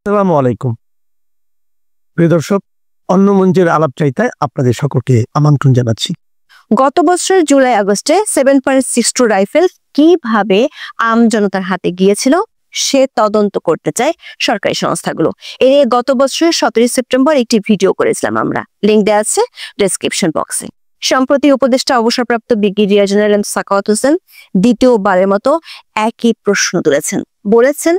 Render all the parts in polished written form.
আসসালামু আলাইকুম প্রিয় দর্শক, অন্য মঞ্চের আলাপচারিতায় আপনাদের সকলকে আমন্ত্রণ জানাচ্ছি। গত বছরের জুলাই আগস্টে 7.62 রাইফেল কিভাবে আম জনতার হাতে গিয়েছিল সে তদন্ত করতে চায় সরকারি সংস্থাগুলো। এর গত বছরের 17 সেপ্টেম্বর একটি ভিডিও করেছিলাম আমরা, লিংক দেওয়া আছে ডেসক্রিপশন বক্সে। সম্প্রতি উপদেষ্টা অবসরপ্রাপ্ত brigadier general M Sakhawat Hossain দ্বিতীয়বারের মতো একই প্রশ্ন তুলেছেন। বলেছেন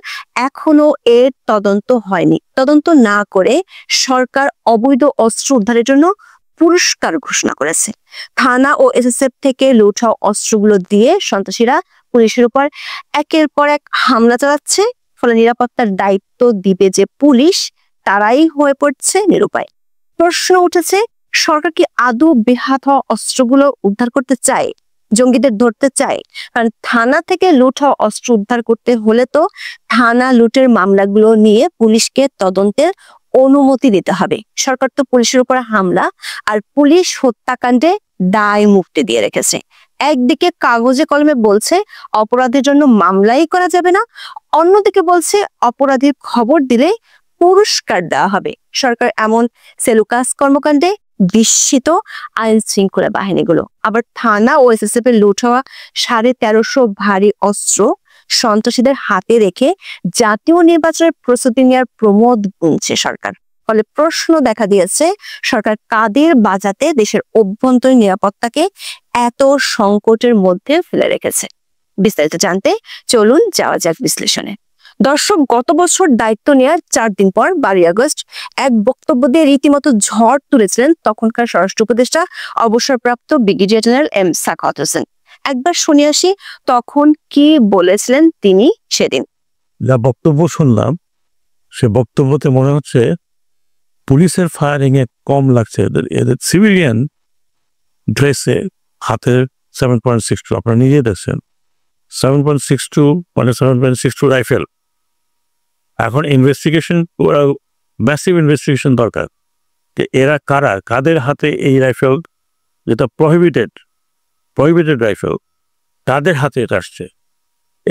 এখনো এর তদন্ত হয়নি, তদন্ত না করে সরকার অবৈধ অস্ত্র উদ্ধারের জন্য পুরস্কার ঘোষণা করেছে। থানা ও এসএসএফ থেকে লুট হওয়া অস্ত্রগুলো দিয়ে সন্ত্রাসীরা পুলিশের উপর একের পর এক হামলা চালাচ্ছে। ফলে নিরাপত্তার দায়িত্ব দিবে যে পুলিশ, তারাই হয়ে পড়ছে নিরুপায়। প্রশ্ন উঠেছে, সরকার কি আদৌ বেহাত হওয়া অস্ত্রগুলো উদ্ধার করতে চায়, জঙ্গিদের ধরতে চায়? কারণ থানা থেকে লুট হওয়া অস্ত্র উদ্ধার করতে হলে তো থানা লুটের মামলাগুলো নিয়ে পুলিশকে তদন্তের অনুমতি দিতে হবে। সরকার তো পুলিশের উপর হামলা আর পুলিশ হত্যাকাণ্ডে দায় মুক্তি দিয়ে রেখেছে। একদিকে কাগজে কলমে বলছে অপরাধের জন্য মামলাই করা যাবে না, অন্যদিকে বলছে অপরাধীর খবর দিলে পুরস্কার দেওয়া হবে। সরকার এমন সেলুকাস কর্মকাণ্ডে বিস্মিত আইন শৃঙ্খলা বাহিনীগুলো। আবার থানা ও এসএসএফ এর লুট হওয়া 1350 ভারী অস্ত্র সন্ত্রাসীদের হাতে রেখে জাতীয় নির্বাচনের প্রস্তুতি নেওয়ার প্রমোদ গুনছে সরকার। ফলে প্রশ্ন দেখা দিয়েছে, সরকার কাদের বাজাতে দেশের অভ্যন্তরীণ নিরাপত্তাকে এত সংকটের মধ্যে ফেলে রেখেছে। বিস্তারিত জানতে চলুন যাওয়া যাক বিশ্লেষণে। দর্শক, গত বছর দায়িত্ব নেওয়ার 4 দিন পর 12 আগস্ট এক বক্তব্য দিয়ে রীতিমতো ঝড় তুলেছিলেন তখনকার স্বরাষ্ট্র উপদেষ্টা অবসরপ্রাপ্ত brigadier general M Sakhawat Hossain. একবার শুনে আসি তখন কি বলেছিলেন তিনি সেদিন। যা বক্তব্য শুনলাম, সে বক্তব্যতে মনে হচ্ছে পুলিশের ফায়ারিং এ কম লাগছে, এদের সিভিলিয়ান ড্রেসে হাতের 7.62, আপনারা নিজে দেখছেন 7.62 মানে 7.62 রাইফেল। এখন ইনভেস্টিগেশন, ম্যাসিভ ইনভেস্টিগেশন দরকার যে এরা কারা, কাদের হাতে এই রাইফেল, যেটা প্রহিবিটেড রাইফেল, কাদের হাতে এটা আসছে,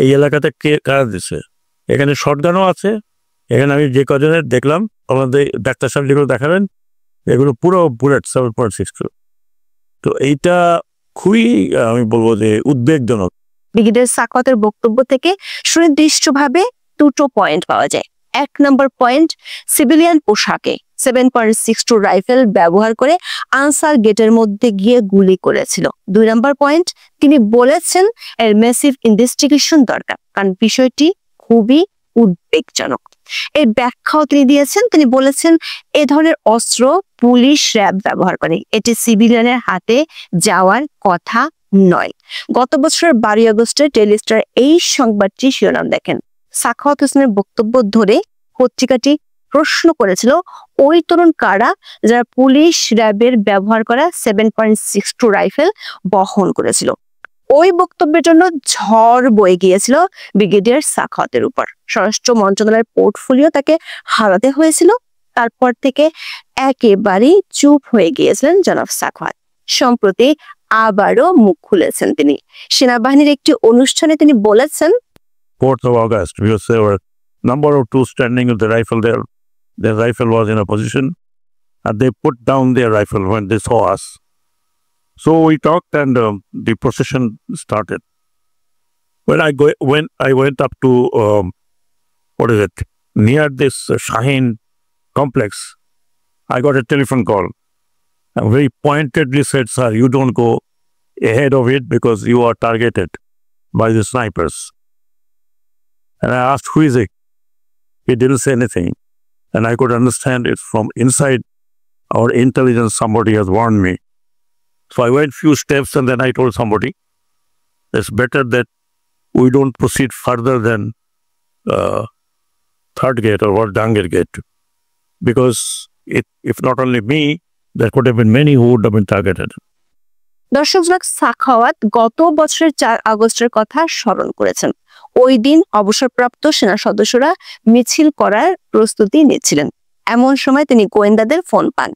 এই এলাকাতে কে কারা দিচ্ছে। এখানে শটগানও আছে। এখানে আমি যে কজনের দেখলাম, আমাদের ডাক্তার সাহেব যেগুলো দেখাবেন, এগুলো পুরো বুলেট 7.62। তো এইটা খুবই, আমি বলবো যে উদ্বেগজনক। ব্রিগেডিয়ার সাখাওয়াতের বক্তব্য থেকে সুনির্দিষ্টভাবে দুটো পয়েন্ট পাওয়া যায়। 1 নম্বর পয়েন্ট, সিভিলিয়ান পোশাকে 7.62 রাইফেল ব্যবহার করে আনসার গেটের মধ্যে গিয়ে গুলি করেছিল। 2 নম্বর পয়েন্ট, তিনি বলেছেন এর ম্যাসিভ ইনভেস্টিগেশন দরকার, কারণ বিষয়টি খুবই উদ্বেগজনক। এর ব্যাখ্যাও তিনি দিয়েছেন। তিনি বলেছেন এ ধরনের অস্ত্র পুলিশ র্যাব ব্যবহার করে, এটি সিভিলিয়ানের হাতে যাওয়ার কথা নয়। গত বছরের 12 আগস্টের ডেইলি স্টার এই সংবাদটি শিরোনাম দেখেন। সাখাওয়াত হোসেনের বক্তব্য ধরে পত্রিকাটি প্রশ্ন করেছিল ওই তরুণ কারা যারা পুলিশ র্যাবের ব্যবহার করা 7.62 রাইফেল বহন করেছিল। ওই বক্তব্যের জন্য ঝড় বয়ে গিয়েছিল ব্রিগেডিয়ার সাখাওয়াতের উপর। স্বরাষ্ট্র মন্ত্রণালয়ের পোর্টফোলিও তাকে হারাতে হয়েছিল। তারপর থেকে একেবারেই চুপ হয়ে গিয়েছিলেন জনাব সাখাওয়াত। সম্প্রতি আবারও মুখ খুলেছেন তিনি। সেনাবাহিনীর একটি অনুষ্ঠানে তিনি বলেছেন, 4th of August, because there were number of two standing with the rifle there. Their rifle was in a position and they put down their rifle when they saw us. So we talked and the procession started. When I went up to, near this Shaheen complex, I got a telephone call and very pointedly said, "Sir, you don't go ahead of it because you are targeted by the snipers." And I asked, who is it? He didn't say anything. And I could understand it's from inside our intelligence, somebody has warned me. So I went few steps and then I told somebody, it's better that we don't proceed further than third gate or what, Dangir gate. Because if not only me, there could have been many who would have been targeted. দর্শক, সাখাওয়াত গত বছরের 4 আগস্টের কথা স্মরণ করেছেন। ওই দিন অবসরপ্রাপ্ত সেনা সদস্যরা মিছিল করার প্রস্তুতি নিচ্ছিলেন। এমন সময় তিনি গোয়েন্দাদের ফোন পান,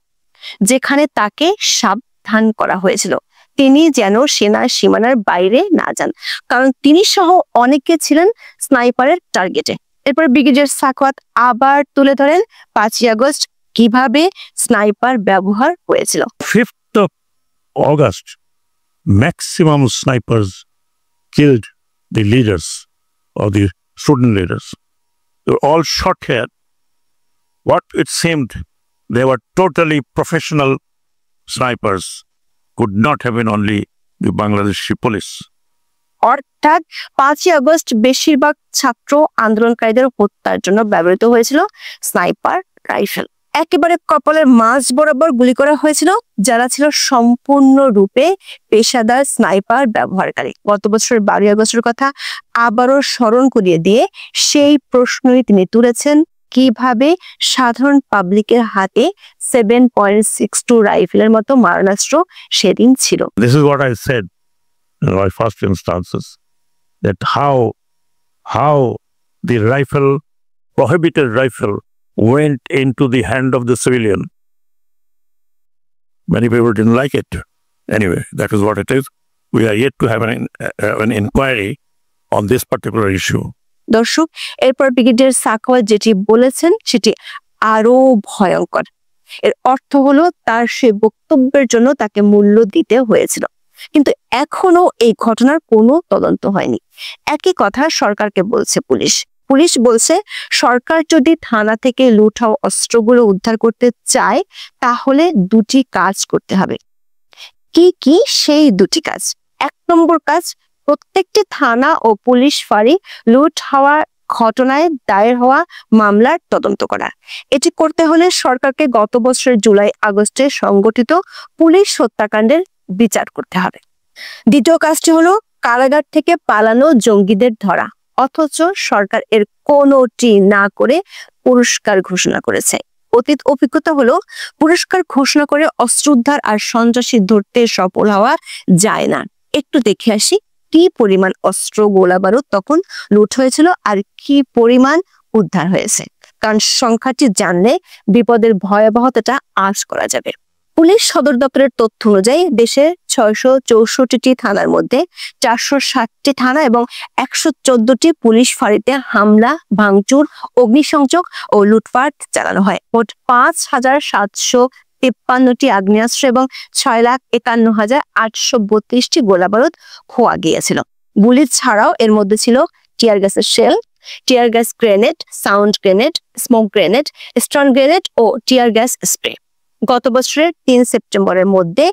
যেখানে তাকে সাবধান করা হয়েছিল তিনি যেন সেনার সীমানার বাইরে না যান, কারণ তিনি সহ অনেকে ছিলেন স্নাইপারের টার্গেটে। এরপর ব্রিগেডিয়ার সাখাওয়াত আবার তুলে ধরেন 5ই আগস্ট কিভাবে স্নাইপার ব্যবহার হয়েছিল। 5th of August, maximum snipers killed the leaders or the student leaders. They were all shot here. What it seemed, they were totally professional snipers, could not have been only the Bangladeshi police. অর্থাৎ 5ই August বেশিরভাগ ছাত্র আন্দোলনকারীদের হত্যার জন্য ব্যবহৃত হয়েছিল sniper rifle. একেবারে কপালের মাঝ বরাবর গুলি করা হয়েছিল যারা ছিল সম্পূর্ণরূপে পেশাদার স্নাইপার ব্যবহারকারী। গত বছরের 12ই আগস্টের কথা আবারও স্মরণ করিয়ে দিয়ে সেই প্রশ্নই তিনি তুলেছেন, কিভাবে সাধারণ পাবলিকের হাতে 7.62 রাইফেলের মতো মারণাস্ত্র সেদিন ছিল। This is what I said in my first instances, that how the rifle, prohibited rifle, went into the hand of the civilian. Many people didn't like it. Anyway, that is what it is. We are yet to have an inquiry on this particular issue. দর্শক, এরপর brigadier Sakhawat যেটি বলেছেন সেটি আরো ভয়ঙ্কর। এর অর্থ হলো তার সে বক্তব্যের জন্য তাকে মূল্য দিতে হয়েছিল, কিন্তু এখনো এই ঘটনার কোনো তদন্ত হয়নি। একই কথা সরকারকে বলছে পুলিশ বলছে সরকার যদি থানা থেকে লুট হওয়া অস্ত্রগুলো উদ্ধার করতে চায় তাহলে দুটি কাজ করতে হবে। কি সেই দুটি কাজ? 1 নম্বর কাজ, প্রত্যেকটি থানা ও পুলিশ ফাঁড়ি লুট হওয়া ঘটনায় দায়ের হওয়া মামলার তদন্ত করা। এটি করতে হলে সরকারকে গত বছরের জুলাই আগস্টে সংগঠিত পুলিশ হত্যাকাণ্ডের বিচার করতে হবে। দ্বিতীয় কাজটি হলো কারাগার থেকে পালানো জঙ্গিদের ধরা, অথচ সরকার এর কোনোটি না করে পুরস্কার ঘোষণা করেছে। অতীত অভিজ্ঞতা হলো পুরস্কার ঘোষণা করে অস্ত্র উদ্ধার আর সন্ত্রাসী ধরতে সফল হওয়া যায় না। একটু দেখে আসি কি পরিমাণ অস্ত্র গোলা বারুদ তখন লুট হয়েছিল আর কি পরিমাণ উদ্ধার হয়েছে, কারণ সংখ্যাটি জানলে বিপদের ভয়াবহতাটা আঁচ করা যাবে। পুলিশ সদর দপ্তরের তথ্য অনুযায়ী দেশের 664টি থানার মধ্যে 460টি থানা এবং 114টি পুলিশ ফাঁড়িতে হামলা, ভাঙচুর, অগ্নিসংযোগ ও লুটপাট চালানো হয়। মোট 5,753টি আগ্নেয়াস্ত্র এবং 6,51,832টি গোলাবারুদ খোয়া গিয়েছিল। গুলি ছাড়াও এর মধ্যে ছিল টিয়ার গ্যাসের shell, tear gas grenade, sound grenade, smoke grenade, stun grenade ও টিয়ার গ্যাস স্প্রে। গত বছরের 3 সেপ্টেম্বরের মধ্যে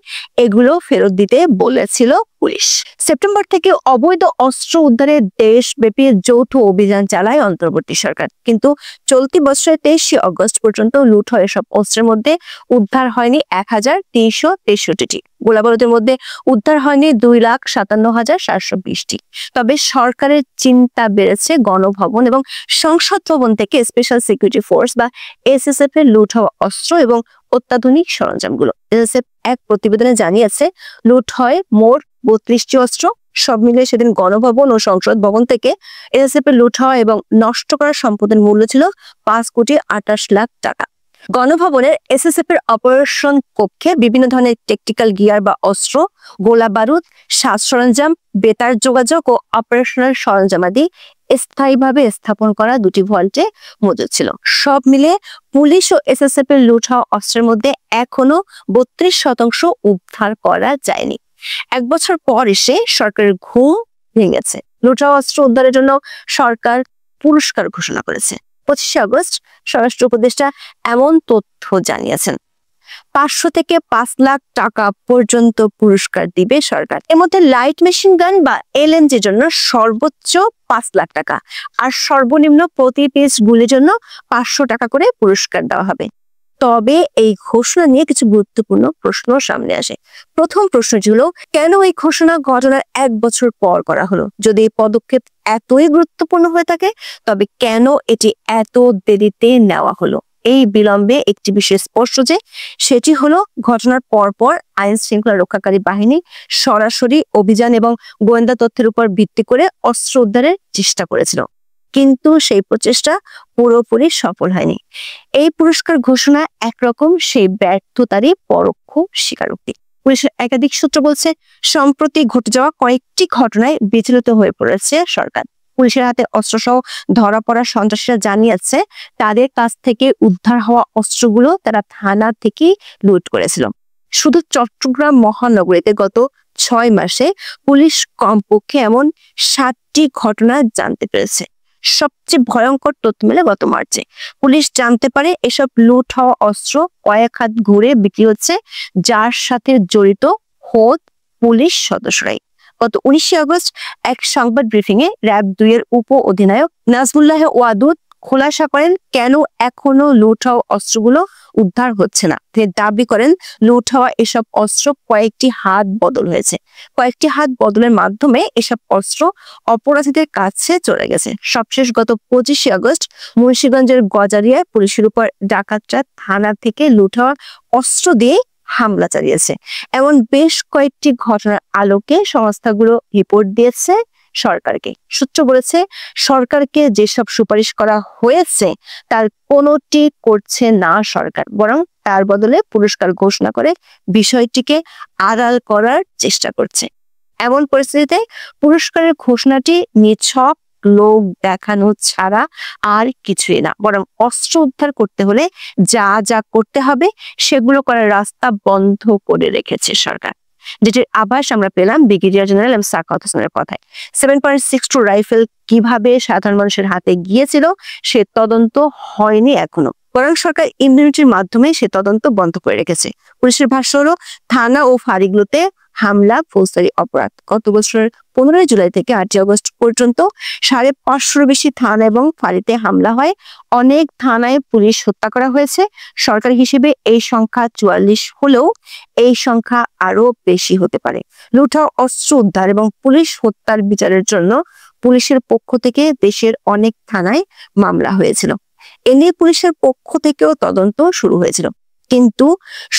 এগুলো ফেরত দিতে বলেছিল পুলিশ। সেপ্টেম্বর থেকে অবৈধ অস্ত্র উদ্ধারে দেশব্যাপী যৌথ অভিযান চালায় অন্তর্বর্তী সরকার, কিন্তু চলতি বছরের 23 আগস্ট পর্যন্ত লুট হয় সব অস্ত্রের মধ্যে উদ্ধার হয়নি 1,363টি। গোলাবারুদের মধ্যে উদ্ধার হয়নি 2,57,720টি। তবে সরকারের চিন্তা বেড়েছে গণভবন এবং সংসদ ভবন থেকে স্পেশাল সিকিউরিটি ফোর্স বা এসএসএফ এর লুট হওয়া অস্ত্র এবং অত্যাধুনিক সরঞ্জামগুলো। এসএসএফ এক প্রতিবেদনে জানিয়েছে লুট হয় মোট 32টি অস্ত্র। সব মিলিয়ে সেদিন গণভবন ও সংসদ ভবন থেকে এসএসএফ এর লুট হওয়া এবং নষ্ট করা সম্পদের মূল্য ছিল 5,28,00,000 টাকা। গণভবনের এসএসএফ এর অপারেশন কক্ষে বিভিন্ন ধরনের টেকটিক্যাল গিয়ার বা অস্ত্র, গোলা বারুদ, সাজ সরঞ্জাম, বেতার যোগাযোগ ও অপারেশনাল সরঞ্জামাদি স্থায়ীভাবে স্থাপন করা 2টি ভল্টে মজুদ ছিল। সব মিলে পুলিশ ও এসএসএফ এর লুট হওয়া অস্ত্রের মধ্যে এখনো 32% উদ্ধার করা যায়নি। 1 বছর পর এসে সরকারের ঘুম ভেঙেছে। লুট হওয়া অস্ত্র উদ্ধারের জন্য সরকার পুরস্কার ঘোষণা করেছে। 25 আগস্ট স্বরাষ্ট্র উপদেষ্টা এমন তথ্য জানিয়েছেন, 500 থেকে 5 লাখ টাকা পর্যন্ত পুরস্কার দিবে সরকার। এর মধ্যে লাইট মেশিন গান বা এলএমজির জন্য সর্বোচ্চ 5 লাখ টাকা আর সর্বনিম্ন প্রতি পিস গুলির জন্য 500 টাকা করে পুরস্কার দেওয়া হবে। তবে এই ঘোষণা নিয়ে কিছু গুরুত্বপূর্ণ প্রশ্ন সামনে আসে। প্রথম প্রশ্নটি হলো, কেন এই ঘোষণা ঘটনার 1 বছর পর করা হলো? যদি এই পদক্ষেপ এতই গুরুত্বপূর্ণ হয়ে থাকে তবে কেন এটি এত দেরিতে নেওয়া হলো? এই বিলম্বে একটি বিষয় স্পষ্ট যে সেটি হলো ঘটনার পরপর আইন শৃঙ্খলা রক্ষাকারী বাহিনী সরাসরি অভিযান এবং গোয়েন্দা তথ্যের উপর ভিত্তি করে অস্ত্র উদ্ধারের চেষ্টা করেছিল, কিন্তু সেই প্রচেষ্টা পুরোপুরি সফল হয়নি। এই পুরস্কার ঘোষণা একরকম সেই ব্যর্থতারই পরোক্ষ স্বীকারোক্তি। পুলিশের একাধিক সূত্র বলছে সম্প্রতি ঘটে যাওয়া কয়েকটি ঘটনায় বিচলিত হয়ে পড়েছে সরকার। পুলিশের হাতে অস্ত্রসহ ধরা পড়া সন্ত্রাসীরা জানিয়েছে তাদের কাছ থেকে উদ্ধার হওয়া অস্ত্রগুলো তারা থানা থেকে লুট করেছিল। শুধু চট্টগ্রাম মহানগরীতে গত 6 মাসে পুলিশ কমপক্ষে এমন 7টি ঘটনা জানতে পেরেছে। সবচেয়ে ভয়ঙ্কর তথ্য মেলে গত মার্চে পুলিশ জানতে পারে এসব লুট হওয়া অস্ত্র কয়েক হাত ঘুরে বিক্রি হচ্ছে, যার সাথে জড়িত খোদ পুলিশ সদস্যরাই। গত 19 আগস্ট এক সংবাদ ব্রিফিং এ র‍্যাব 2 এর উপ অধিনায়ক নাজমুল্লাহ ওয়াদুদ খোলাসা করেন কেন এখনো লুট হওয়া অস্ত্রগুলো উদ্ধার হচ্ছে না। তিনি দাবি করেন লুট হওয়া এসব অস্ত্র কয়েকটি হাত বদল হয়েছে, কয়েকটি হাত বদলের মাধ্যমে এসব অস্ত্র অপরাধীদের কাছে চলে গেছে। সবশেষ গত 25 আগস্ট মুন্সিগঞ্জের গজারিয়ায় পুলিশের উপর ডাকাতরা থানা থেকে লুট হওয়া অস্ত্র দিয়ে হামলা চালিয়েছে। এমন বেশ কয়েকটি ঘটনার আলোকে সংস্থাগুলো রিপোর্ট দিয়েছে সরকারকে। সূত্র বলেছে সরকারকে যেসব সুপারিশ করা হয়েছে তার কোনোটি করছে না সরকার, বরং তার বদলে পুরস্কার ঘোষণা করে বিষয়টিকে আড়াল করার চেষ্টা করছে। এমন পরিস্থিতিতে পুরস্কারের ঘোষণাটি নিছক লোক দেখানো ছাড়া আর কিছুই না, বরং অস্ত্র উদ্ধার করতে হলে যা যা করতে হবে সেগুলো করার রাস্তা বন্ধ করে রেখেছে সরকার, যেটির আভাস আমরা পেলাম ব্রিগেডিয়ার জেনারেল এম সাখাওয়াত হোসেনের কথায়। 7.62 রাইফেল কিভাবে সাধারণ মানুষের হাতে গিয়েছিল সে তদন্ত হয়নি এখনো, বরং সরকার ইমিউনিটির মাধ্যমে সে তদন্ত বন্ধ করে রেখেছে। পুলিশের ভাষ্য হলো থানা ও ফাঁড়িগুলোতে হামলা ফৌজদারি অপরাধ। গত বছরের 15 জুলাই থেকে 8 আগস্ট পর্যন্ত 550 বেশি থানা এবং ফাঁড়িতে হামলা হয়। অনেক থানায় পুলিশ হত্যা করা হয়েছে। সরকারি হিসেবে এই সংখ্যা 44 হলেও এই সংখ্যা আরো বেশি হতে পারে। লুট হওয়া অস্ত্র উদ্ধার এবং পুলিশ হত্যার বিচারের জন্য পুলিশের পক্ষ থেকে দেশের অনেক থানায় মামলা হয়েছিল। এ নিয়ে পুলিশের পক্ষ থেকেও তদন্ত শুরু হয়েছিল, কিন্তু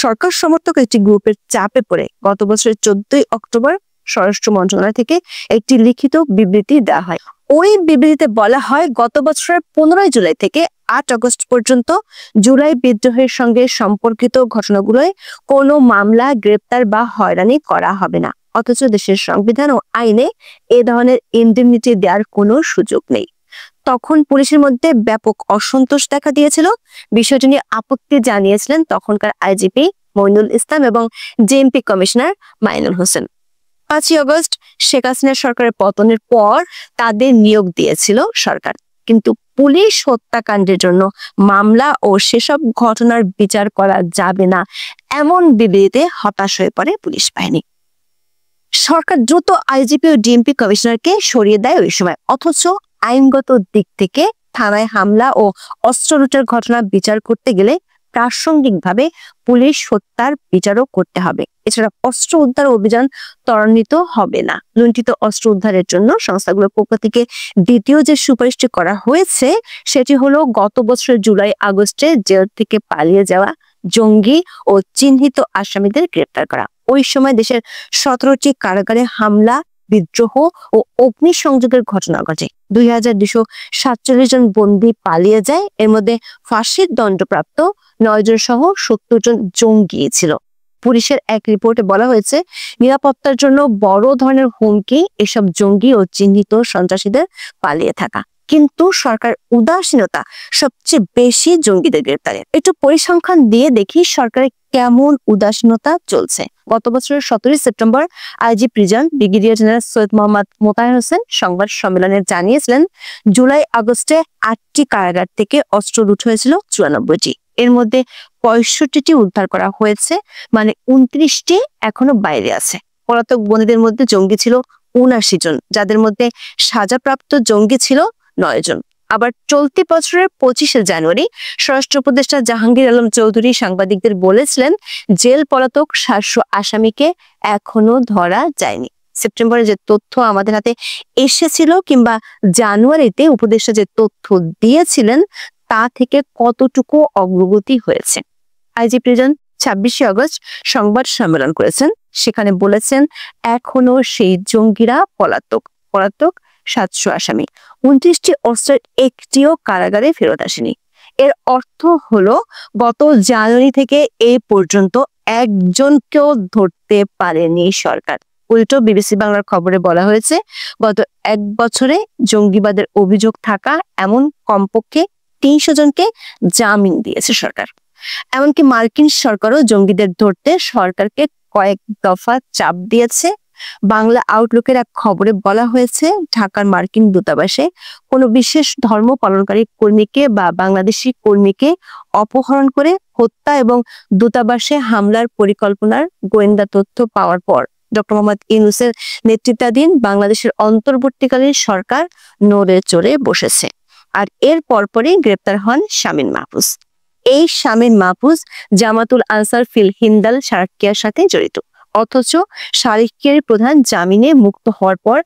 সরকার সমর্থক একটি গ্রুপের চাপে পড়ে গত বছরের 14 অক্টোবর স্বরাষ্ট্র মন্ত্রণালয় থেকে একটি লিখিত বিবৃতি দেওয়া হয়। ওই বিবৃতিতে বলা হয় গত বছরের 15 জুলাই থেকে 8 আগস্ট পর্যন্ত জুলাই বিদ্রোহের সঙ্গে সম্পর্কিত ঘটনাগুলোয় কোনো মামলা, গ্রেপ্তার বা হয়রানি করা হবে না। অথচ দেশের সংবিধান ও আইনে এ ধরনের ইনডেমনিটি দেওয়ার কোনো সুযোগ নেই। তখন পুলিশের মধ্যে ব্যাপক অসন্তোষ দেখা দিয়েছিল। বিষয়টি নিয়ে আপত্তি জানিয়েছিলেন তখনকার আইজিপি মইনুল ইসলাম এবং JMP commissioner Mainul Hossain. 5 August Sheikh হাসিনার সরকারের পতনের পর তাদের নিয়োগ দিয়েছিল সরকার, কিন্তু পুলিশ হত্যাকাণ্ডের জন্য মামলা ও সেসব ঘটনার বিচার করা যাবে না এমন বিবৃতিতে হতাশ হয়ে পড়ে পুলিশ বাহিনী। সরকার দ্রুত আইজিপি ও ডিএমপি কমিশনারকে সরিয়ে দেয় ওই সময়। অথচ আইনগত দিক থেকে থানায় হামলা ও অস্ত্র লুটের ঘটনা বিচার করতে গেলে প্রাসঙ্গিকভাবে পুলিশ হত্যার বিচারও করতে হবে। এছাড়া অস্ত্র উদ্ধার অভিযান ত্বরান্বিত হবে না। লুণ্ঠিত অস্ত্র উদ্ধারের জন্য সংস্থাগুলোর পক্ষ থেকে দ্বিতীয় যে সুপারিশটি করা হয়েছে সেটি হলো গত বছরের জুলাই আগস্টে জেল থেকে পালিয়ে যাওয়া জঙ্গি ও চিহ্নিত আসামিদের গ্রেপ্তার করা। ওই সময় দেশের 17টি কারাগারে হামলা, বিদ্রোহ ও অগ্নিসংযোগের ঘটনা ঘটে। 2247 জন বন্দী পালিয়ে যায়। এর মধ্যে ফাঁসির দণ্ডপ্রাপ্ত 9 জন সহ 70 জন জঙ্গি ছিল। পুলিশের এক রিপোর্টে বলা হয়েছে নিরাপত্তার জন্য বড় ধরনের হুমকি এসব জঙ্গি ও চিহ্নিত সন্ত্রাসীদের পালিয়ে থাকা। কিন্তু সরকার উদাসীনতা সবচেয়ে বেশি জঙ্গিদের গ্রেপ্তারে। একটু পরিসংখ্যান দিয়ে দেখি সরকারের কেমন উদাসীনতা চলছে। গত বছরের 17 September IG prison brigadier general Syed Mohammad Motahar Hossain সংবাদ সম্মেলনে জানিয়েছিলেন জুলাই আগস্টে 8টি কারাগার থেকে অস্ত্র লুট হয়েছিল 94টি। এর মধ্যে 65টি উদ্ধার করা হয়েছে, মানে 29টি এখনো বাইরে আছে। পলাতক বন্দীদের মধ্যে জঙ্গি ছিল 79 জন, যাদের মধ্যে সাজাপ্রাপ্ত জঙ্গি ছিল 9 জন। আবার চলতি বছরের 25 জানুয়ারি স্বরাষ্ট্র উপদেষ্টা জাহাঙ্গীর আলম চৌধুরী সাংবাদিকদের বলেছিলেন জেল পলাতক 700 আসামিকে এখনো ধরা যায়নি। সেপ্টেম্বরে যে তথ্য আমাদের হাতে এসেছিল কিংবা জানুয়ারিতে উপদেষ্টা যে তথ্য দিয়েছিলেন তা থেকে কতটুকু অগ্রগতি হয়েছে। আইজি প্রিজন 26 আগস্ট সংবাদ সম্মেলন করেছেন, সেখানে বলেছেন এখনো সেই জঙ্গিরা পলাতক 700 আসামি, 29টি অস্ত্রের একটিও কারাগারে ফেরত আসেনি। এর অর্থ হলো গত জানুয়ারি থেকে এই পর্যন্ত একজনকেও ধরতে পারেনি সরকার। উল্টো বিবিসি বাংলার খবরে বলা হয়েছে গত 1 বছরে জঙ্গিবাদের অভিযোগ থাকা এমন কমপক্ষে 300 জনকে জামিন দিয়েছে সরকার। এমনকি মার্কিন সরকারও জঙ্গিদের ধরতে সরকারকে কয়েক দফা চাপ দিয়েছে। বাংলা আউটলুকের এক খবরে বলা হয়েছে ঢাকার মার্কিন দূতাবাসে কোনো বিশেষ ধর্ম পালনকারী কর্মীকে বা বাংলাদেশি কর্মীকে অপহরণ করে হত্যা এবং দূতাবাসে হামলার পরিকল্পনার গোয়েন্দা তথ্য পাওয়ার পর ডক্টর মোহাম্মদ ইউনূসের নেতৃত্বাধীন বাংলাদেশের অন্তর্বর্তীকালীন সরকার নড়ে চড়ে বসেছে। আর এর পরপরই গ্রেপ্তার হন শামীম মাহফুজ। এই শামীম মাহফুজ জামাতুল আনসার ফিল হিন্দাল সারাকিয়ার সাথে জড়িত, অথচ সারাকিয়ার প্রধান জামিনে মুক্ত হওয়ার পর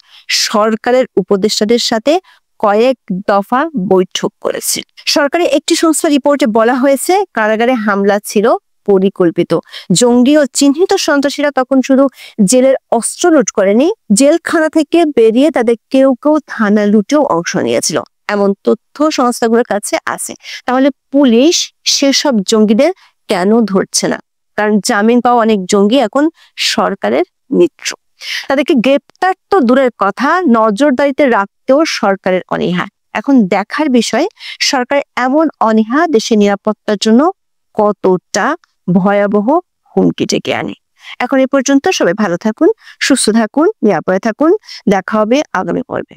সরকারের উপদেষ্টাদের সাথে কয়েক দফা বৈঠক করেছে। সরকারি একটি সংস্থা রিপোর্টে বলা হয়েছে কারাগারে হামলা ছিল পরিকল্পিত। জঙ্গি ও চিহ্নিত সন্ত্রাসীরা তখন শুধু জেলের অস্ত্র লুট করেনি, জেলখানা থেকে বেরিয়ে তাদের কেউ কেউ থানা লুটেও অংশ নিয়েছিল, এমন তথ্য সংস্থাগুলোর কাছে আছে। তাহলে পুলিশ সেসব জঙ্গিদের কেন ধরছে না? কারণ জামিন পাওয়া অনেক জঙ্গি এখন সরকারের মিত্র। তাদেরকে গ্রেপ্তার তো দূরের কথা, নজরদারিতে রাখতেও সরকারের অনীহা। এখন দেখার বিষয় সরকারের এমন অনীহা দেশের নিরাপত্তার জন্য কতটা ভয়াবহ হুমকি ডেকে আনে। এখন এ পর্যন্ত, সবাই ভালো থাকুন, সুস্থ থাকুন, নিরাপদে থাকুন। দেখা হবে আগামী পর্বে।